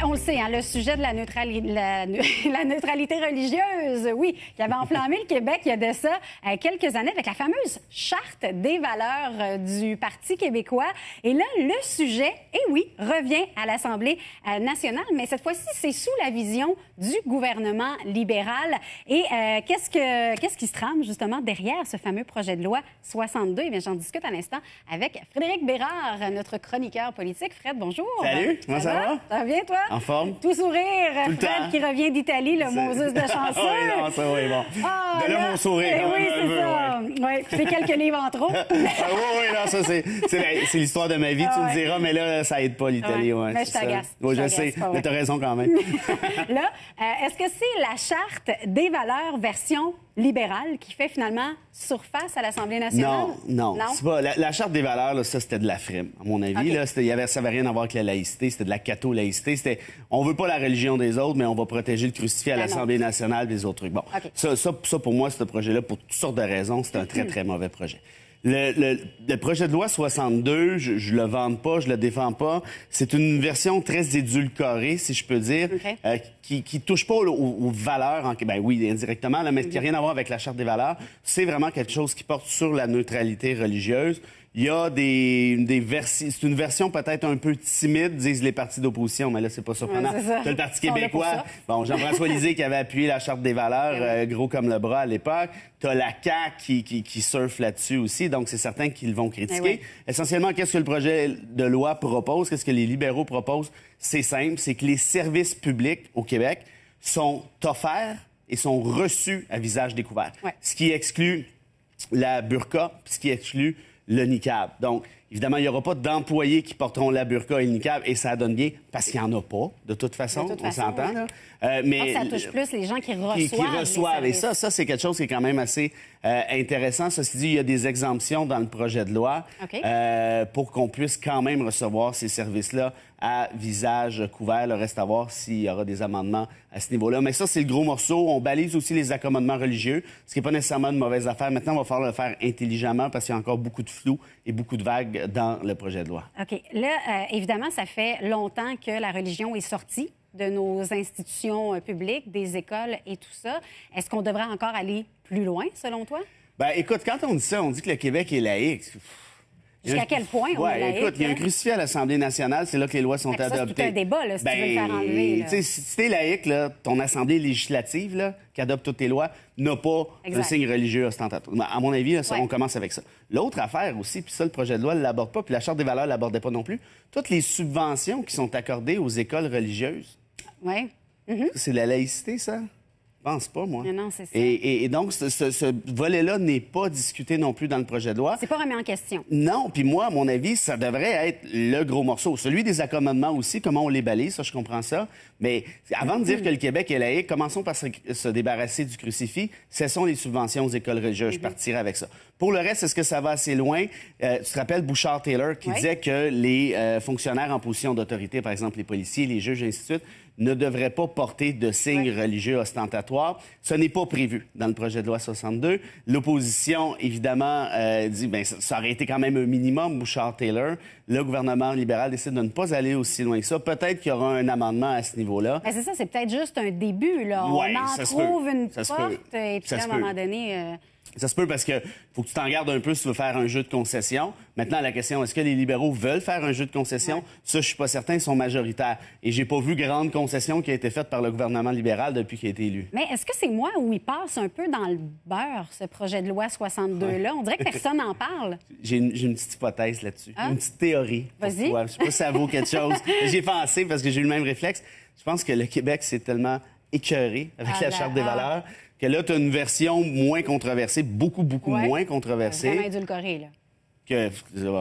on le sait, hein, le sujet de la neutralité religieuse, oui, qui avait enflammé le Québec il y a de ça quelques années avec la fameuse Charte des valeurs du Parti québécois. Et là, le sujet, oui, revient à l'Assemblée nationale, mais cette fois-ci, c'est sous la vision du gouvernement libéral. Et qu'est-ce qui se trame justement derrière ce fameux projet de loi 62? Eh bien, j'en discute à l'instant avec Frédéric Bérard, notre chroniqueur politique. Fred, bonjour. Salut, comment ça va? Ça va bien, toi? En forme? Tout sourire. Tout le Fred temps. qui revient d'Italie, le Moses de chanceux. Oui, non, ça, oui, bon. De là, mon sourire. Eh oui, un c'est peu, ça. Ouais. C'est quelques livres en trop. Oui, non, ça, c'est l'histoire de ma vie, tu me diras, mais là, ça aide pas l'Italie. Ouais, mais je t'agace. Oui, je sais, mais t'as raison quand même. Là, est-ce que c'est la Charte des valeurs version libérale qui fait finalement surface à l'Assemblée nationale? Non. C'est pas, la Charte des valeurs, là, ça, c'était de la frime, à mon avis. Okay. Là, ça n'avait rien à voir avec la laïcité, c'était de la catho-laïcité. On veut pas la religion des autres, mais on va protéger le crucifix à l'Assemblée nationale et des autres trucs. Bon, okay. ça, pour moi, ce projet-là, pour toutes sortes de raisons, c'est un très, très mauvais projet. Le projet de loi 62, je le vante pas, je le défends pas. C'est une version très édulcorée, si je peux dire, qui touche pas aux valeurs, ben oui, indirectement, là, mais qui n'a rien à voir avec la Charte des valeurs. C'est vraiment quelque chose qui porte sur la neutralité religieuse. Il y a des versions... C'est une version peut-être un peu timide, disent les partis d'opposition, mais là, c'est pas surprenant. Ouais, t'as le Parti québécois, bon, Jean-François Lisée qui avait appuyé la Charte des valeurs, gros comme le bras à l'époque. T'as la CAQ qui surfe là-dessus aussi, donc c'est certain qu'ils vont critiquer. Essentiellement, qu'est-ce que le projet de loi propose? Qu'est-ce que les libéraux proposent? C'est simple, c'est que les services publics au Québec sont offerts et sont reçus à visage découvert. Ouais. Ce qui exclut la burqa, ce qui exclut le niqab. Donc, évidemment, il n'y aura pas d'employés qui porteront la burqa et le niqab, et ça donne bien, parce qu'il n'y en a pas, de toute façon, on s'entend, là. Mais ça touche plus les gens qui reçoivent. Et ça, c'est quelque chose qui est quand même assez intéressant. Ceci dit, il y a des exemptions dans le projet de loi pour qu'on puisse quand même recevoir ces services-là à visage couvert. Le reste à voir s'il y aura des amendements à ce niveau-là. Mais ça, c'est le gros morceau. On balise aussi les accommodements religieux, ce qui n'est pas nécessairement une mauvaise affaire. Maintenant, il va falloir le faire intelligemment parce qu'il y a encore beaucoup de flou et beaucoup de vagues dans le projet de loi. OK. Là, évidemment, ça fait longtemps que la religion est sortie de nos institutions publiques, des écoles et tout ça. Est-ce qu'on devrait encore aller plus loin, selon toi? Bien, écoute, quand on dit ça, on dit que le Québec est laïque. Jusqu'à quel point on est laïque? Écoute, il y a un crucifix à l'Assemblée nationale, c'est là que les lois sont adoptées. C'est tout un débat, là, si tu veux le faire enlever. Si t'es laïque, là, ton Assemblée législative, là, qui adopte toutes tes lois, n'a pas un signe religieux ostentatoire. À mon avis, là, on commence avec ça. L'autre affaire aussi, puis ça, le projet de loi ne l'aborde pas, puis la Charte des valeurs ne l'abordait pas non plus, toutes les subventions qui sont accordées aux écoles religieuses. Oui. C'est de la laïcité, ça? Je pense pas, moi. Non, c'est ça. Et donc, ce volet-là n'est pas discuté non plus dans le projet de loi. C'est pas remis en question. Non, puis moi, à mon avis, ça devrait être le gros morceau. Celui des accommodements aussi, comment on les balise, ça, je comprends ça. Mais avant de dire que le Québec est laïque, commençons par se débarrasser du crucifix. Cessons les subventions aux écoles religieuses. Je partirai avec ça. Pour le reste, est-ce que ça va assez loin? Tu te rappelles Bouchard-Taylor qui disait que les fonctionnaires en position d'autorité, par exemple les policiers, les juges, et ainsi de suite, ne devraient pas porter de signes religieux ostentatoires. Ce n'est pas prévu dans le projet de loi 62. L'opposition, évidemment, dit que ça aurait été quand même un minimum, Bouchard-Taylor. Le gouvernement libéral décide de ne pas aller aussi loin que ça. Peut-être qu'il y aura un amendement à ce niveau-là. Mais c'est ça, c'est peut-être juste un début. Là. On en trouve une porte, et puis à un moment donné... Ça se peut parce que faut que tu t'en gardes un peu si tu veux faire un jeu de concession. Maintenant, la question, est-ce que les libéraux veulent faire un jeu de concession? Ça, je suis pas certain, ils sont majoritaires. Et j'ai pas vu grande concession qui a été faite par le gouvernement libéral depuis qu'il a été élu. Mais est-ce que c'est moi où il passe un peu dans le beurre, ce projet de loi 62-là? On dirait que personne n'en parle. J'ai une petite hypothèse là-dessus. Une petite théorie. Vas-y. Je sais pas si ça vaut quelque chose. J'ai pensé parce que j'ai eu le même réflexe. Je pense que le Québec, c'est tellement écœuré avec la Charte des valeurs que là, tu as une version moins controversée, beaucoup moins controversée. Vraiment édulcorée, là.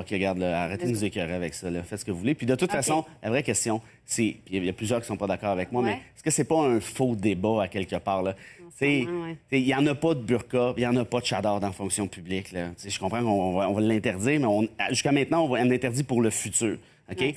Regarde, là, arrêtez de nous écœurer avec ça. Là. Faites ce que vous voulez. Puis de toute façon, la vraie question, c'est... Puis il y a plusieurs qui sont pas d'accord avec moi, mais est-ce que c'est pas un faux débat à quelque part, là? Il n'y en a pas de burqa, il n'y en a pas de chador dans la fonction publique. Là. Je comprends qu'on va l'interdire, mais jusqu'à maintenant, on l'interdit pour le futur. OK?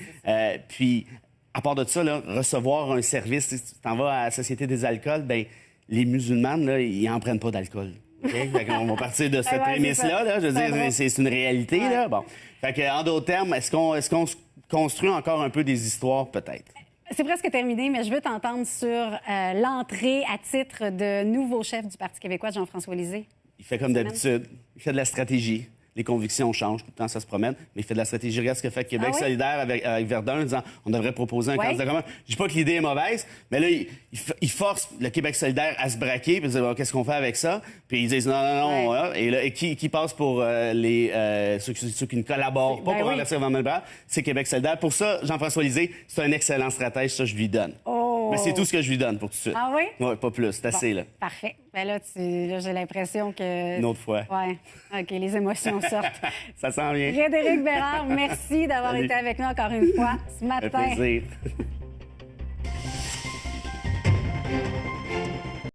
Puis, à part de ça, là, recevoir un service, tu t'en vas à la Société des alcools, bien, les musulmanes, là, ils n'en prennent pas d'alcool. Okay? On va partir de cette prémisse-là. Là. Je veux dire, c'est une réalité. Là. Bon. Fait que, en d'autres termes, est-ce qu'on se construit encore un peu des histoires, peut-être? c'est presque terminé, mais je veux t'entendre sur l'entrée à titre de nouveau chef du Parti québécois, Jean-François Lisée. Il fait comme d'habitude. Il fait de la stratégie. Les convictions changent, tout le temps ça se promène, mais il fait de la stratégie. Regarde ce que fait Québec solidaire avec Verdun en disant on devrait proposer un candidat commun. Je dis pas que l'idée est mauvaise, mais là, il force le Québec solidaire à se braquer, puis dire qu'est-ce qu'on fait avec ça? Puis ils disent non. Et là, qui passe pour ceux qui ne collaborent pas pour renverser le bras? C'est Québec solidaire. Pour ça, Jean-François Lisée, c'est un excellent stratège, ça, je lui donne. Mais c'est tout ce que je lui donne pour tout de suite. Ah oui? Oui, pas plus. C'est assez, là. Parfait. Ben là, j'ai l'impression que... Une autre fois. Oui. OK, les émotions sortent. Ça sent bien. Frédéric Bérard, merci d'avoir été avec nous encore une fois ce matin. Ça fait plaisir.